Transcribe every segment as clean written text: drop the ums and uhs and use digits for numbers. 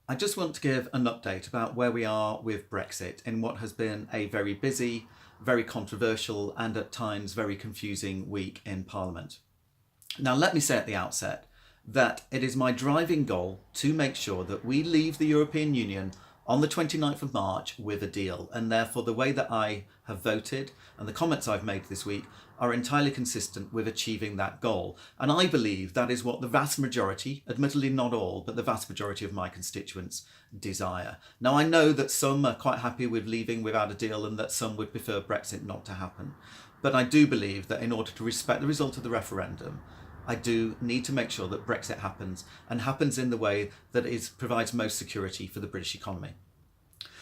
I just want to give an update about where we are with Brexit in what has been a very busy, very controversial, and at times very confusing week in Parliament. Now, let me say at the outset that it is my driving goal to make sure that we leave the European Union on the 29th of March with a deal, and therefore the way that I have voted and the comments I've made this week are entirely consistent with achieving that goal. And I believe that is what the vast majority, admittedly not all, but the vast majority of my constituents desire. Now, I know that some are quite happy with leaving without a deal and that some would prefer Brexit not to happen. But I do believe that in order to respect the result of the referendum, I do need to make sure that Brexit happens and happens in the way that provides most security for the British economy.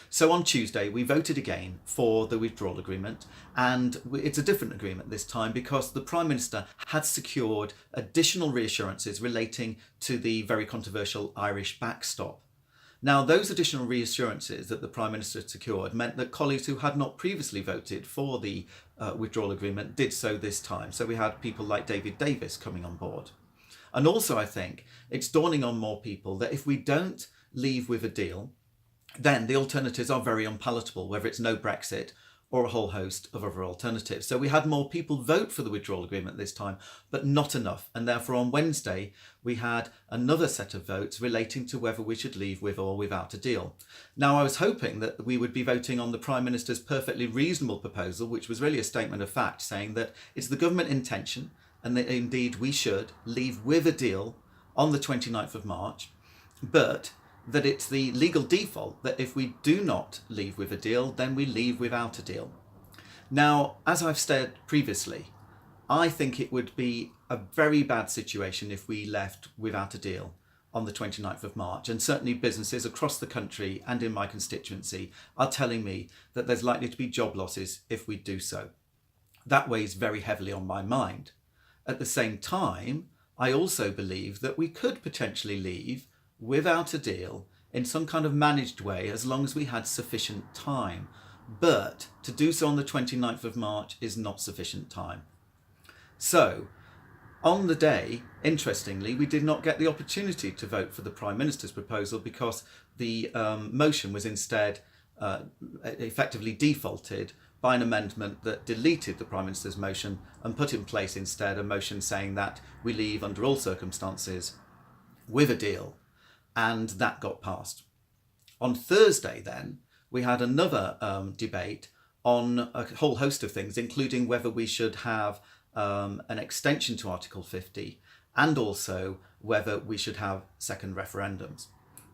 So on Tuesday, we voted again for the withdrawal agreement, and it's a different agreement this time because the Prime Minister had secured additional reassurances relating to the very controversial Irish backstop. Now, those additional reassurances that the Prime Minister had secured meant that colleagues who had not previously voted for the withdrawal agreement did so this time. So we had people like David Davis coming on board. And also, I think it's dawning on more people that if we don't leave with a deal, then the alternatives are very unpalatable, whether it's no Brexit or a whole host of other alternatives. So we had more people vote for the withdrawal agreement this time, but not enough. And therefore on Wednesday, we had another set of votes relating to whether we should leave with or without a deal. Now, I was hoping that we would be voting on the Prime Minister's perfectly reasonable proposal, which was really a statement of fact, saying that it's the government intention, and that indeed we should leave with a deal on the 29th of March, but that it's the legal default that if we do not leave with a deal, then we leave without a deal. Now, as I've said previously, I think it would be a very bad situation if we left without a deal on the 29th of March. And certainly businesses across the country and in my constituency are telling me that there's likely to be job losses if we do so. That weighs very heavily on my mind. At the same time, I also believe that we could potentially leave without a deal in some kind of managed way as long as we had sufficient time. But to do so on the 29th of March is not sufficient time. So on the day, interestingly, we did not get the opportunity to vote for the Prime Minister's proposal because the motion was instead effectively defaulted by an amendment that deleted the Prime Minister's motion and put in place instead a motion saying that we leave under all circumstances with a deal. And that got passed. On Thursday, then, we had another debate on a whole host of things, including whether we should have an extension to Article 50 and also whether we should have second referendums.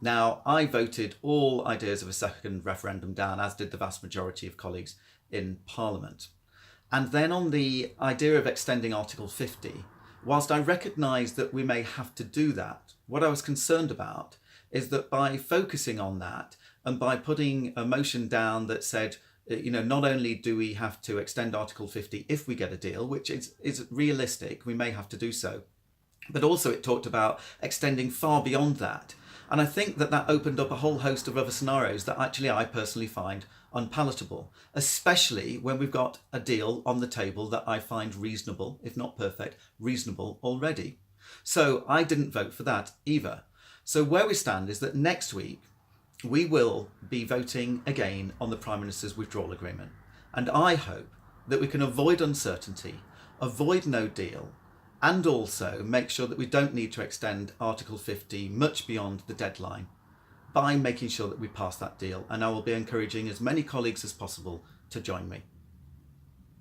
Now, I voted all ideas of a second referendum down, as did the vast majority of colleagues in Parliament. And then on the idea of extending Article 50, whilst I recognise that we may have to do that, what I was concerned about is that by focusing on that and by putting a motion down that said, not only do we have to extend Article 50 if we get a deal, which is realistic, we may have to do so, but also it talked about extending far beyond that. And I think that opened up a whole host of other scenarios that actually I personally find unpalatable, especially when we've got a deal on the table that I find reasonable, if not perfect, reasonable already. So I didn't vote for that either. So where we stand is that next week we will be voting again on the Prime Minister's withdrawal agreement. And I hope that we can avoid uncertainty, avoid no deal, and also make sure that we don't need to extend Article 50 much beyond the deadline by making sure that we pass that deal. And I will be encouraging as many colleagues as possible to join me.